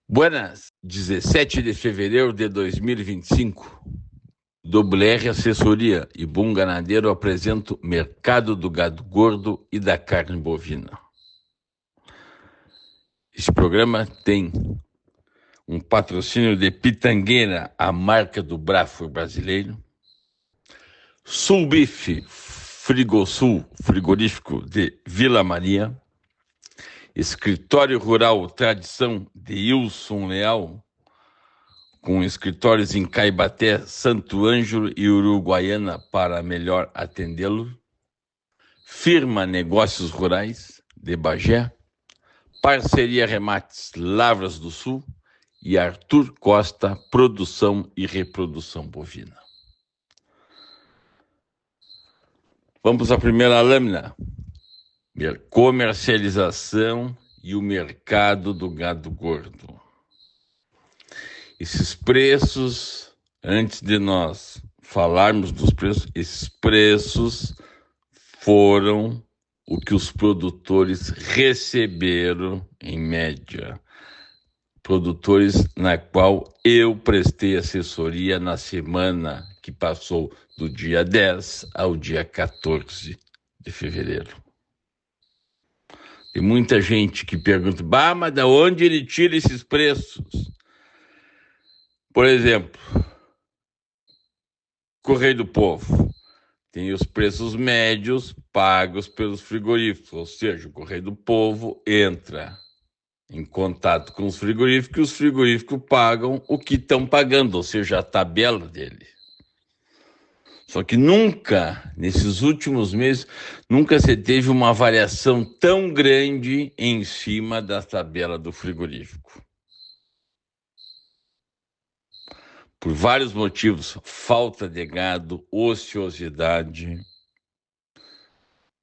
Buenas, 17 de fevereiro de 2025. WR Assessoria e Bom Ganadeiro apresento Mercado do Gado Gordo e da Carne Bovina. Este programa tem um patrocínio de Pitangueira, a marca do Brafo brasileiro. Sulbif, Frigosul, frigorífico de Vila Maria. Escritório Rural Tradição de Wilson Leal, com escritórios em Caibaté, Santo Ângelo e Uruguaiana para melhor atendê-lo. Firma Negócios Rurais de Bagé. Parceria Remates Lavras do Sul e Arthur Costa, Produção e Reprodução Bovina. Vamos à primeira lâmina. Comercialização e o mercado do gado gordo. Esses preços, antes de nós falarmos dos preços, esses preços foram o que os produtores receberam em média. Produtores na qual eu prestei assessoria na semana que passou do dia 10 ao dia 14 de fevereiro. Tem muita gente que pergunta, mas de onde ele tira esses preços? Por exemplo, Correio do Povo tem os preços médios pagos pelos frigoríficos, ou seja, o Correio do Povo entra em contato com os frigoríficos e os frigoríficos pagam o que estão pagando, ou seja, a tabela dele. Só que nunca, nesses últimos meses, nunca se teve uma variação tão grande em cima da tabela do frigorífico. Por vários motivos, falta de gado, ociosidade.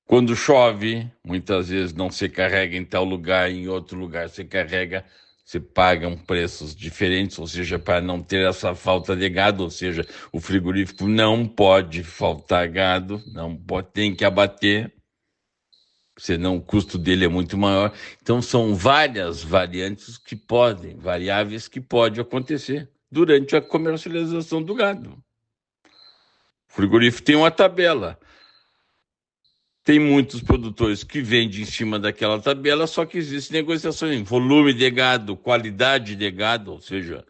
Quando chove, muitas vezes não se carrega em tal lugar, em outro lugar se carrega, se pagam preços diferentes, ou seja, para não ter essa falta de gado, ou seja, o frigorífico não pode faltar gado, não pode, tem que abater, senão o custo dele é muito maior. Então são várias variáveis que podem acontecer durante a comercialização do gado. O frigorífico tem uma tabela. Tem muitos produtores que vendem em cima daquela tabela, só que existem negociações em volume de gado, qualidade de gado, ou seja,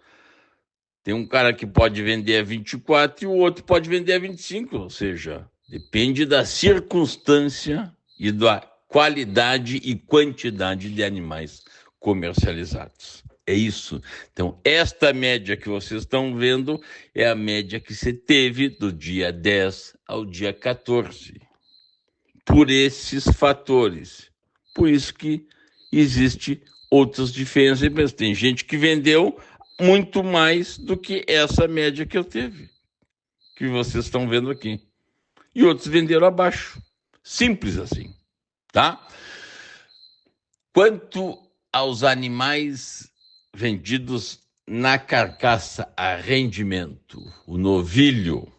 tem um cara que pode vender a 24 e o outro pode vender a 25, ou seja, depende da circunstância e da qualidade e quantidade de animais comercializados. É isso. Então, esta média que vocês estão vendo é a média que se teve do dia 10 ao dia 14. Por esses fatores. Por isso que existe outras diferenças. Tem gente que vendeu muito mais do que essa média que eu teve, que vocês estão vendo aqui. E outros venderam abaixo. Simples assim, tá? Quanto aos animais vendidos na carcaça a rendimento, o novilho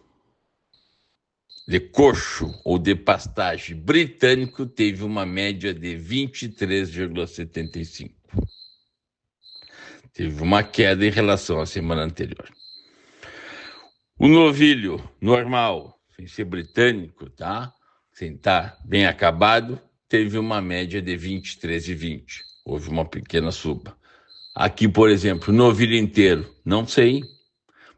de coxo ou de pastagem britânico teve uma média de 23,75. Teve uma queda em relação à semana anterior. O novilho normal, sem ser britânico, tá? Sem estar bem acabado, teve uma média de 23,20. Houve uma pequena suba. Aqui, por exemplo, novilho inteiro, não sei,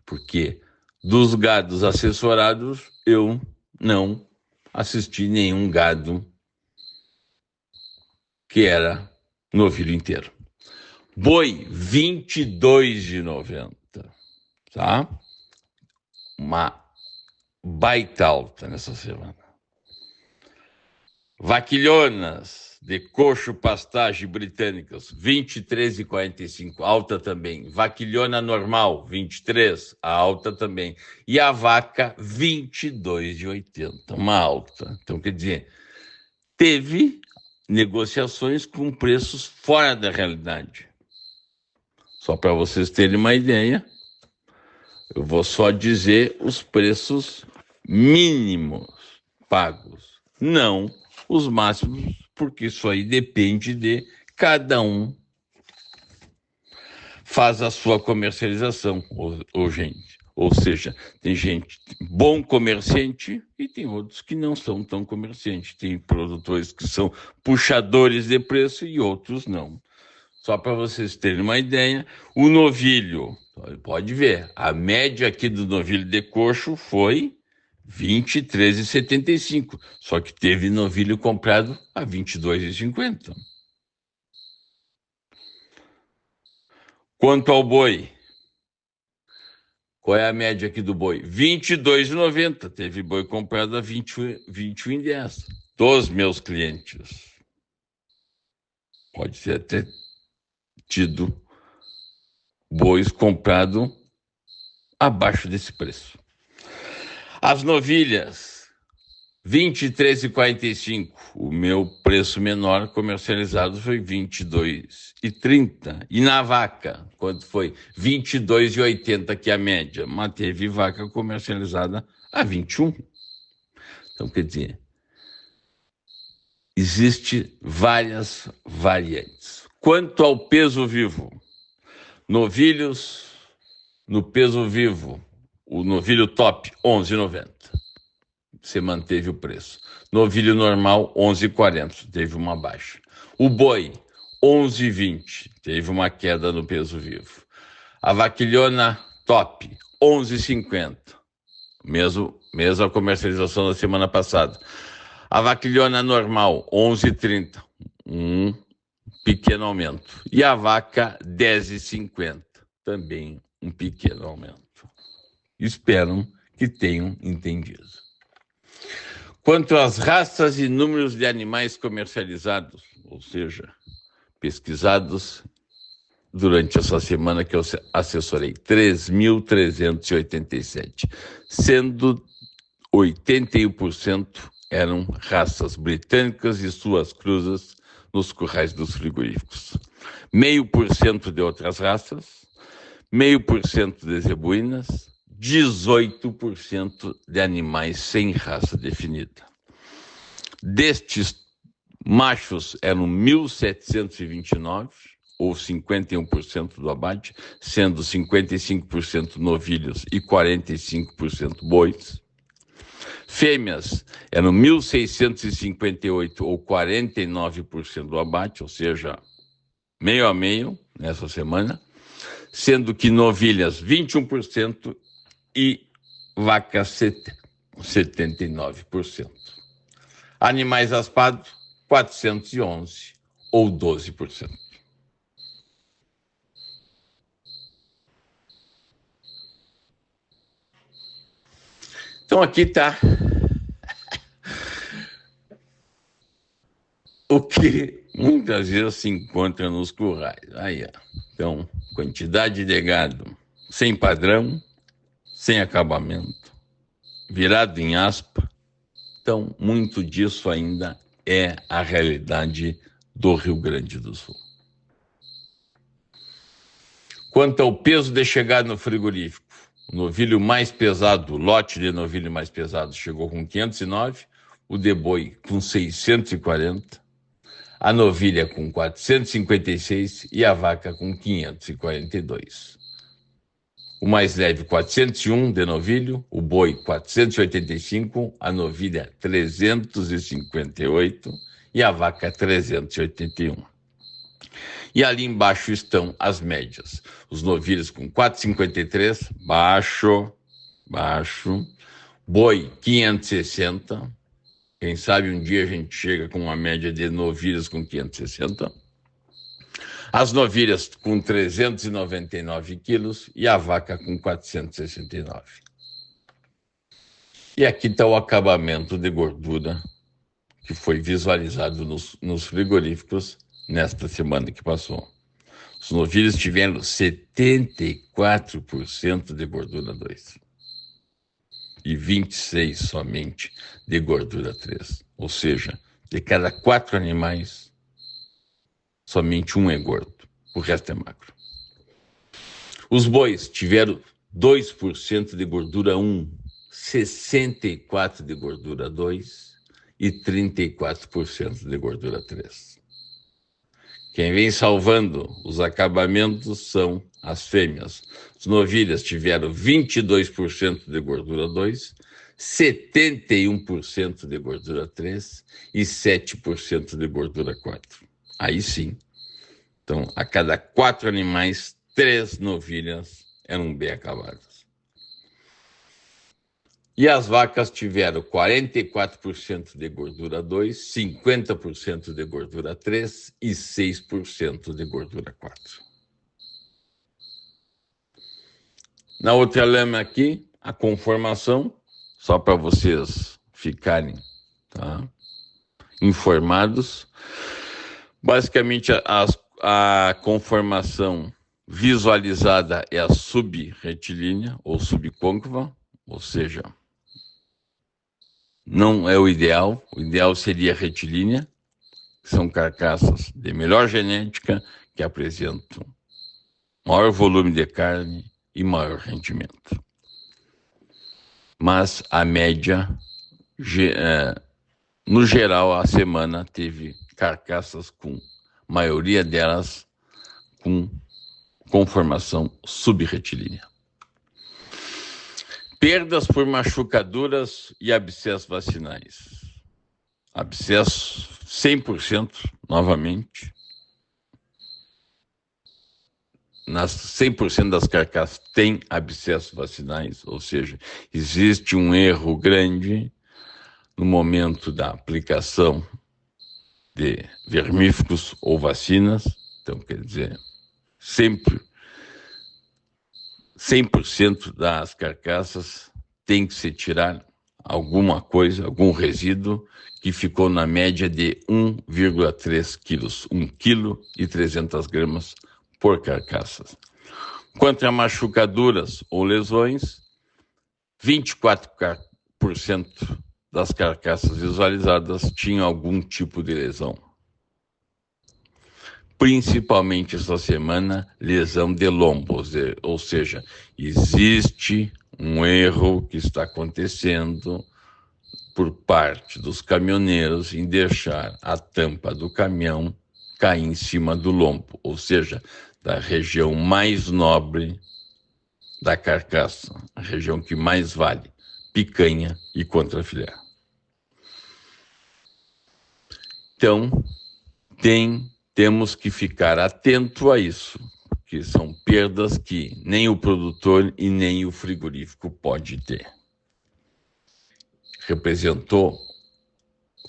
porque dos gados assessorados, eu não assisti nenhum gado que era novilho inteiro. Boi, 22,90, tá? Uma baita alta nessa semana. Vaquilhonas de coxo pastagem britânicas, 23,45, alta também. Vaquilhona normal, 23, a alta também. E a vaca, 22,80, uma alta. Então, quer dizer, teve negociações com preços fora da realidade. Só para vocês terem uma ideia, eu vou só dizer os preços mínimos pagos, não os máximos, porque isso aí depende de cada um. faz a sua comercialização, gente. Ou seja, tem gente bom comerciante e tem outros que não são tão comerciantes. Tem produtores que são puxadores de preço e outros não. Só para vocês terem uma ideia, o novilho, pode ver, a média aqui do novilho de coxo foi 23,75. Só que teve novilho comprado a 22,50. Quanto ao boi, qual é a média aqui do boi? 22,90. Teve boi comprado a 21,10 dos meus clientes. Pode ser até tido bois comprado abaixo desse preço. As novilhas, 23,45. O meu preço menor comercializado foi 22,30. E na vaca, quanto foi? 22,80, que é a média. Mas teve vaca comercializada a 21. Então, quer dizer, existe várias variantes. Quanto ao peso vivo, novilhos no peso vivo, o novilho top, 11,90. Você manteve o preço. Novilho normal, 11,40. Teve uma baixa. O boi, 11,20. Teve uma queda no peso vivo. A vaquilhona top, 11,50. Mesma comercialização da semana passada. A vaquilhona normal, 11,30. Um pequeno aumento. E a vaca, 10,50. Também um pequeno aumento. Espero que tenham entendido. Quanto às raças e números de animais comercializados, ou seja, pesquisados durante essa semana que eu assessorei, 3.387, sendo 81% eram raças britânicas e suas cruzas nos currais dos frigoríficos. 0,5% de outras raças, 0,5% de zebuínas, 18% de animais sem raça definida. Destes, machos eram 1.729, ou 51% do abate, sendo 55% novilhos e 45% bois. Fêmeas eram 1.658, ou 49% do abate, ou seja, meio a meio nessa semana, sendo que novilhas 21% e vacas 79%. Animais aspados, 411, ou 12%. Então aqui está o que muitas vezes se encontra nos currais. Aí, ó. Então, quantidade de gado sem padrão, sem acabamento, virado em aspa. Então, muito disso ainda é a realidade do Rio Grande do Sul. Quanto ao peso de chegada no frigorífico, o novilho mais pesado, o lote de novilho mais pesado chegou com 509, o de boi com 640, a novilha com 456 e a vaca com 542. O mais leve, 401 de novilho, o boi 485, a novilha 358 e a vaca 381. E ali embaixo estão as médias. Os novilhos com 453, baixo. Boi 560. Quem sabe um dia a gente chega com uma média de novilhas com 560. As novilhas com 399 quilos e a vaca com 469. E aqui está o acabamento de gordura que foi visualizado nos frigoríficos nesta semana que passou. Os novilhos tiveram 74% de gordura 2 e 26% somente de gordura 3. Ou seja, de cada 4 animais, somente um é gordo, o resto é magro. Os bois tiveram 2% de gordura 1, 64% de gordura 2 e 34% de gordura 3. Quem vem salvando os acabamentos são as fêmeas. As novilhas tiveram 22% de gordura 2, 71% de gordura 3 e 7% de gordura 4. Aí sim. Então, a cada 4 animais, 3 novilhas eram bem acabadas. E as vacas tiveram 44% de gordura 2, 50% de gordura 3 e 6% de gordura 4. Na outra lama aqui, a conformação, só para vocês ficarem, tá, informados. Basicamente, a conformação visualizada é a subretilínea ou subcôncava, ou seja, não é o ideal seria retilínea, que são carcaças de melhor genética, que apresentam maior volume de carne e maior rendimento. Mas a média, no geral, a semana teve carcaças com, maioria delas, com conformação subretilínea. Perdas por machucaduras e abscessos vacinais. Abscesso 100%, novamente. Nas 100% das carcaças tem abscessos vacinais, ou seja, existe um erro grande no momento da aplicação de vermífugos ou vacinas. Então, quer dizer, sempre 100% das carcaças tem que se tirar alguma coisa, algum resíduo, que ficou na média de 1,3 quilos, 1 quilo e 300 gramas por carcaça. Quanto a machucaduras ou lesões, 24% das carcaças visualizadas tinham algum tipo de lesão. Principalmente essa semana, lesão de lombo, ou seja, existe um erro que está acontecendo por parte dos caminhoneiros em deixar a tampa do caminhão cair em cima do lombo, ou seja, da região mais nobre da carcaça, a região que mais vale, picanha e contrafilé. Então, temos que ficar atento a isso, porque são perdas que nem o produtor e nem o frigorífico pode ter.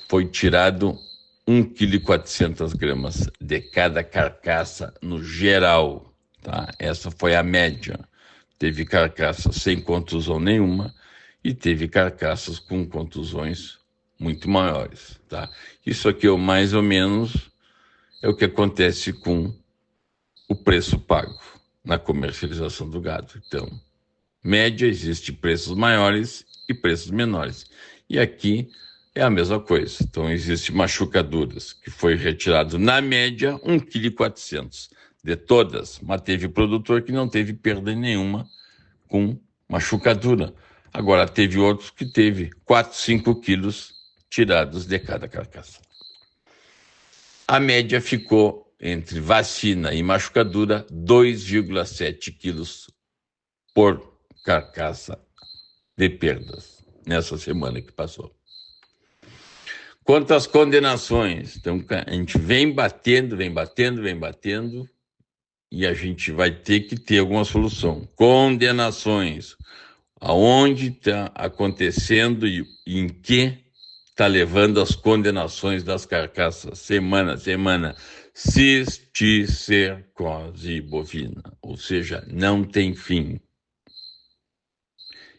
Foi tirado 1,4 kg de cada carcaça no geral, tá? Essa foi a média. Teve carcaças sem contusão nenhuma e teve carcaças com contusões muito maiores, tá? Isso aqui é o mais ou menos é o que acontece com o preço pago na comercialização do gado. Então, média, existe preços maiores e preços menores. E aqui é a mesma coisa. Então, existe machucaduras, que foi retirado, na média, 1,4 kg de todas, mas teve produtor que não teve perda nenhuma com machucadura. Agora, teve outros que teve 4, 5 quilos tirados de cada carcaça. A média ficou, entre vacina e machucadura, 2,7 quilos por carcaça de perdas nessa semana que passou. Quanto às condenações, então a gente vem batendo, e a gente vai ter que ter alguma solução. Condenações, aonde está acontecendo e em que está levando as condenações das carcaças, semana a semana, cisticercose bovina, ou seja, não tem fim.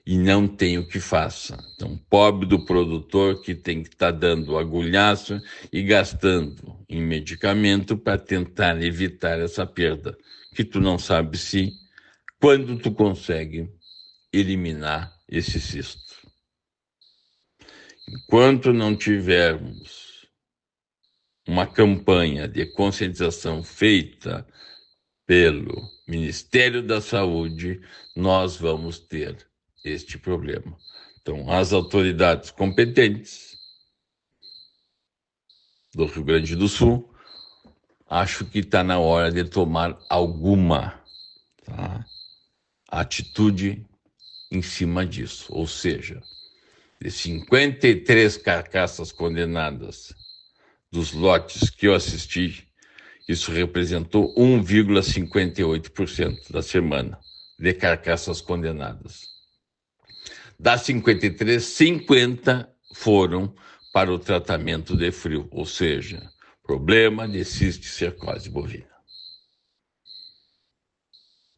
E não tem o que faça. Então, pobre do produtor que tem que estar dando agulhaço e gastando em medicamento para tentar evitar essa perda, que tu não sabe quando tu consegue eliminar esse cisto. Enquanto não tivermos uma campanha de conscientização feita pelo Ministério da Saúde, nós vamos ter este problema. Então, as autoridades competentes do Rio Grande do Sul acho que está na hora de tomar alguma, tá, atitude em cima disso. Ou seja, de 53 carcaças condenadas dos lotes que eu assisti, isso representou 1,58% da semana de carcaças condenadas. Das 53, 50 foram para o tratamento de frio, ou seja, problema de cisticercose bovina.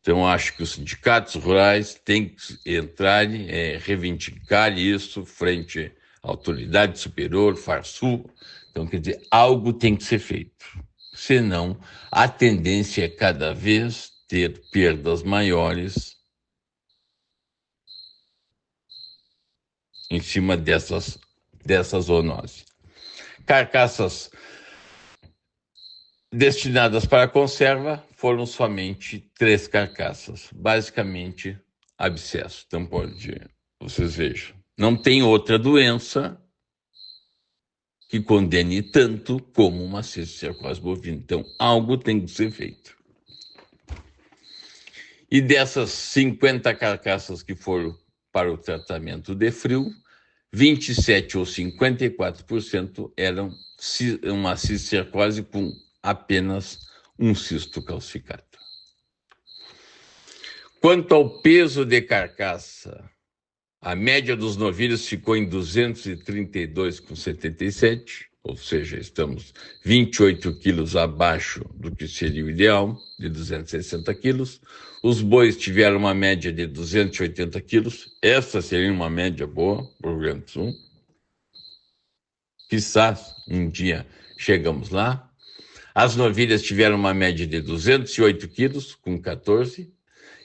Então, acho que os sindicatos rurais têm que entrar, reivindicar isso frente à autoridade superior, Farsul. Então, quer dizer, algo tem que ser feito. Senão, a tendência é cada vez ter perdas maiores em cima dessas zoonoses. Carcaças destinadas para conserva foram somente 3 carcaças, basicamente abscesso. Então, vocês vejam, não tem outra doença que condene tanto como uma cisticercose bovina. Então, algo tem que ser feito. E dessas 50 carcaças que foram para o tratamento de frio, 27 ou 54% eram uma cisticercose com apenas um cisto calcificado. Quanto ao peso de carcaça, a média dos novilhos ficou em 232,77, ou seja, estamos 28 quilos abaixo do que seria o ideal, de 260 quilos. Os bois tiveram uma média de 280 quilos, essa seria uma média boa para o Rio Grande do Sul. Quizás um dia chegamos lá. As novilhas tiveram uma média de 208 quilos, com 14,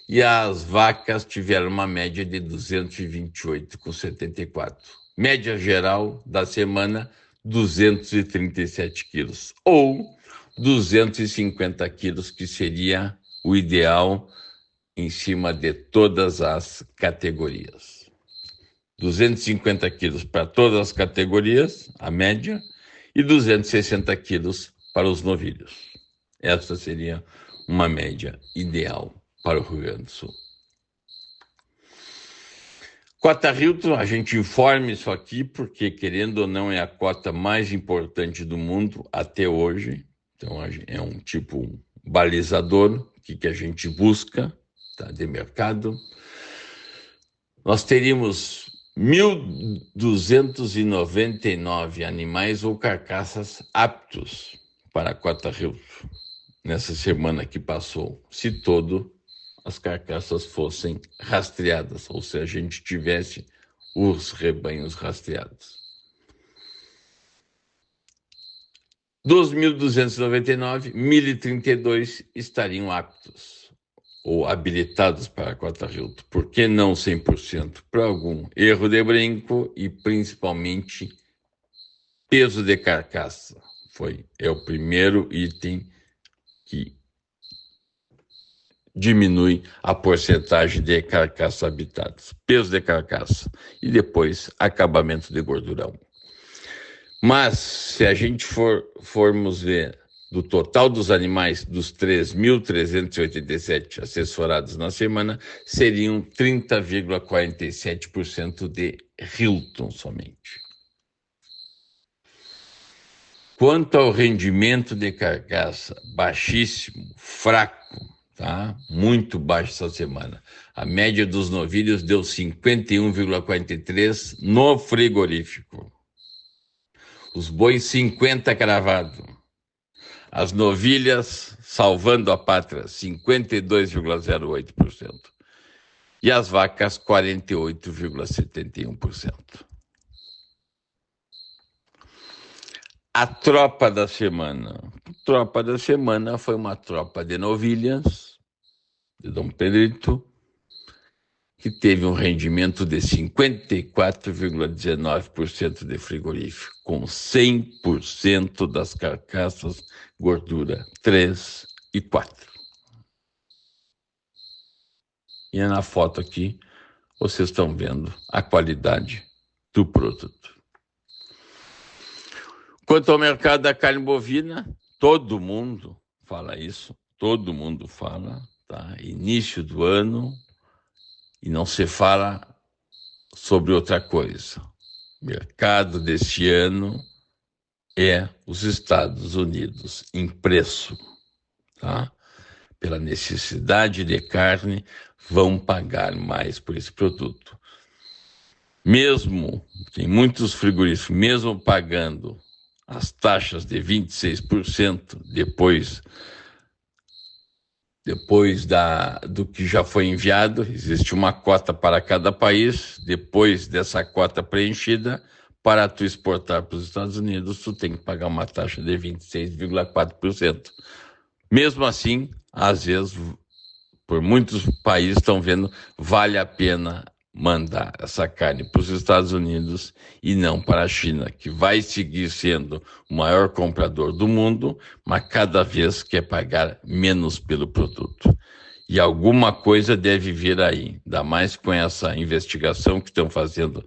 e as vacas tiveram uma média de 228, com 74. Média geral da semana, 237 quilos, ou 250 quilos, que seria o ideal em cima de todas as categorias. 250 quilos para todas as categorias, a média, e 260 quilos para os novilhos. Essa seria uma média ideal para o Rio Grande do Sul. Cota Hilton, a gente informa isso aqui porque, querendo ou não, é a cota mais importante do mundo até hoje. Então, é um tipo balizador que a gente busca, tá, de mercado. Nós teríamos 1.299 animais ou carcaças aptos para a cota Hilton nessa semana que passou, se as carcaças fossem rastreadas, ou se a gente tivesse os rebanhos rastreados. Dos 1.299, 1.032 estariam aptos ou habilitados para a cota Hilton. Por que não 100%? Por algum erro de brinco e principalmente peso de carcaça. É o primeiro item que diminui a porcentagem de carcaça habitadas, peso de carcaça e acabamento de gordurão. Mas, se a gente formos ver do total dos animais, dos 3.387 assessorados na semana, seriam 30,47% de Hilton somente. Quanto ao rendimento de carcaça, baixíssimo, fraco, tá? Muito baixo essa semana. A média dos novilhos deu 51,43 no frigorífico. Os bois 50 cravado. As novilhas, salvando a pátria, 52,08%. E as vacas, 48,71%. A tropa da semana. A tropa da semana foi uma tropa de novilhas, de Dom Pedrito, que teve um rendimento de 54,19% de frigorífico, com 100% das carcaças gordura 3 e 4. E na foto aqui, vocês estão vendo a qualidade do produto. Quanto ao mercado da carne bovina, Todo mundo fala isso, todo mundo fala, tá? Início do ano, e não se fala sobre outra coisa. O mercado deste ano é os Estados Unidos em preço, tá? Pela necessidade de carne, vão pagar mais por esse produto. Mesmo, tem muitos frigoríficos, mesmo pagando as taxas de 26% depois do que já foi enviado, existe uma cota para cada país. Depois dessa cota preenchida, para tu exportar para os Estados Unidos, tu tem que pagar uma taxa de 26,4%. Mesmo assim, às vezes, por muitos países estão vendo, vale a pena mandar essa carne para os Estados Unidos e não para a China, que vai seguir sendo o maior comprador do mundo, mas cada vez quer pagar menos pelo produto. E alguma coisa deve vir aí, ainda mais com essa investigação que estão fazendo,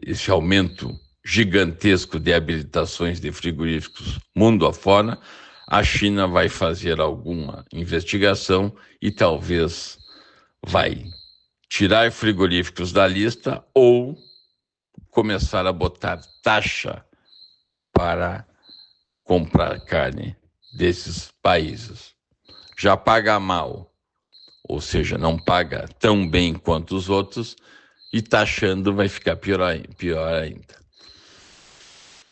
esse aumento gigantesco de habilitações de frigoríficos mundo afora. A China vai fazer alguma investigação e talvez vai tirar frigoríficos da lista ou começar a botar taxa para comprar carne desses países. Já paga mal, ou seja, não paga tão bem quanto os outros, e taxando vai ficar pior ainda.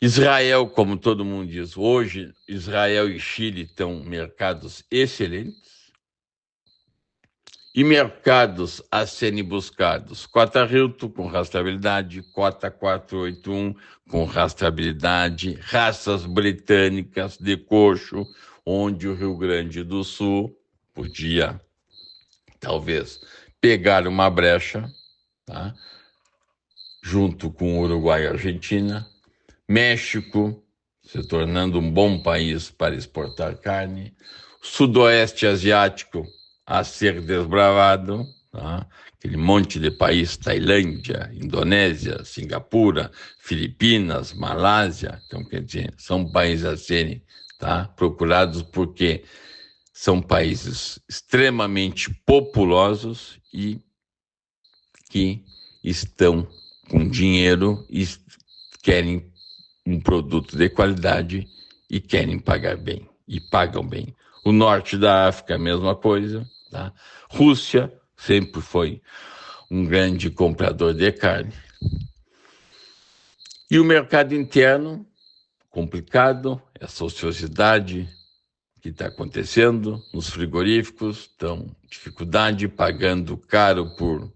Israel, como todo mundo diz, hoje Israel e Chile estão mercados excelentes e mercados a serem buscados. Cota Hilton com rastreabilidade, cota 481 com rastreabilidade, raças britânicas de coxo, onde o Rio Grande do Sul podia, talvez, pegar uma brecha, tá? Junto com Uruguai e Argentina. México se tornando um bom país para exportar carne. Sudoeste Asiático a ser desbravado, tá? Aquele monte de país, Tailândia, Indonésia, Singapura, Filipinas, Malásia, então, quer dizer, são países a serem, tá, procurados porque são países extremamente populosos e que estão com dinheiro e querem um produto de qualidade e querem pagar bem, e pagam bem. O norte da África, a mesma coisa, tá? Rússia sempre foi um grande comprador de carne. E o mercado interno, complicado, essa ociosidade que está acontecendo nos frigoríficos, estão dificuldade, pagando caro por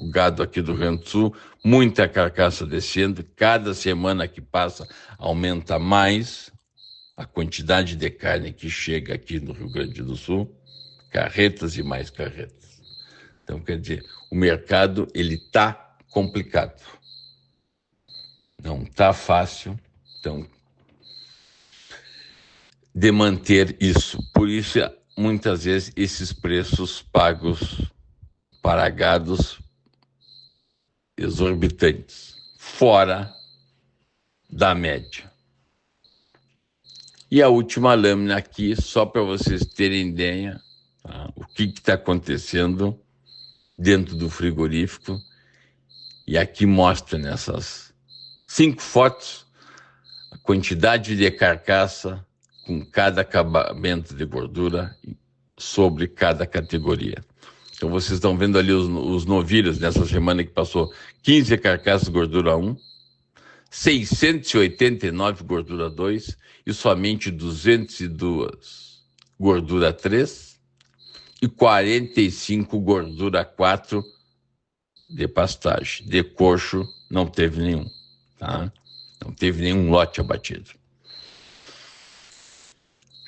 o gado aqui do Rio Grande do Sul, muita carcaça descendo, cada semana que passa aumenta mais a quantidade de carne que chega aqui no Rio Grande do Sul, carretas e mais carretas. Então, quer dizer, o mercado ele está complicado, não está fácil, então, de manter isso. Por isso, muitas vezes, esses preços pagos para gados exorbitantes, fora da média. E a última lâmina aqui, só para vocês terem ideia, tá? O que está acontecendo dentro do frigorífico. E aqui mostra nessas 5 fotos a quantidade de carcaça com cada acabamento de gordura sobre cada categoria. Então, vocês estão vendo ali os novilhos nessa semana que passou 15 carcaças gordura 1, 689 gordura 2 e somente 202 gordura 3 e 45 gordura 4 de pastagem. De coxo não teve nenhum, tá? Não teve nenhum lote abatido.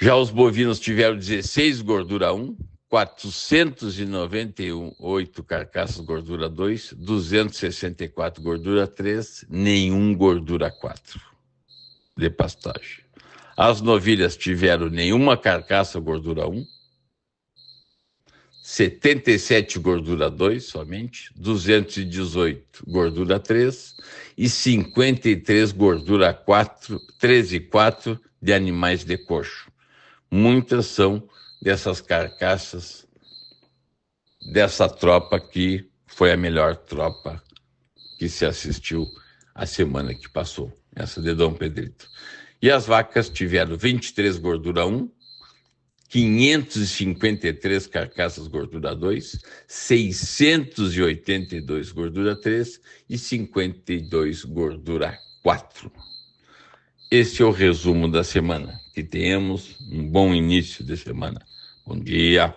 Já os bovinos tiveram 16 gordura 1, 498 carcaças gordura 2, 264 gordura 3, nenhum gordura 4 de pastagem. As novilhas tiveram nenhuma carcaça gordura 1, 77 gordura 2 somente, 218 gordura 3 e 53 gordura 4, 3 e 4 de animais de coxo. Muitas são dessas carcaças dessa tropa que foi a melhor tropa que se assistiu a semana que passou, essa de Dom Pedrito. E as vacas tiveram 23 gordura 1, 553 carcaças gordura 2, 682 gordura 3 e 52 gordura 4. Este é o resumo da semana. Que tenhamos um bom início de semana. Bom dia.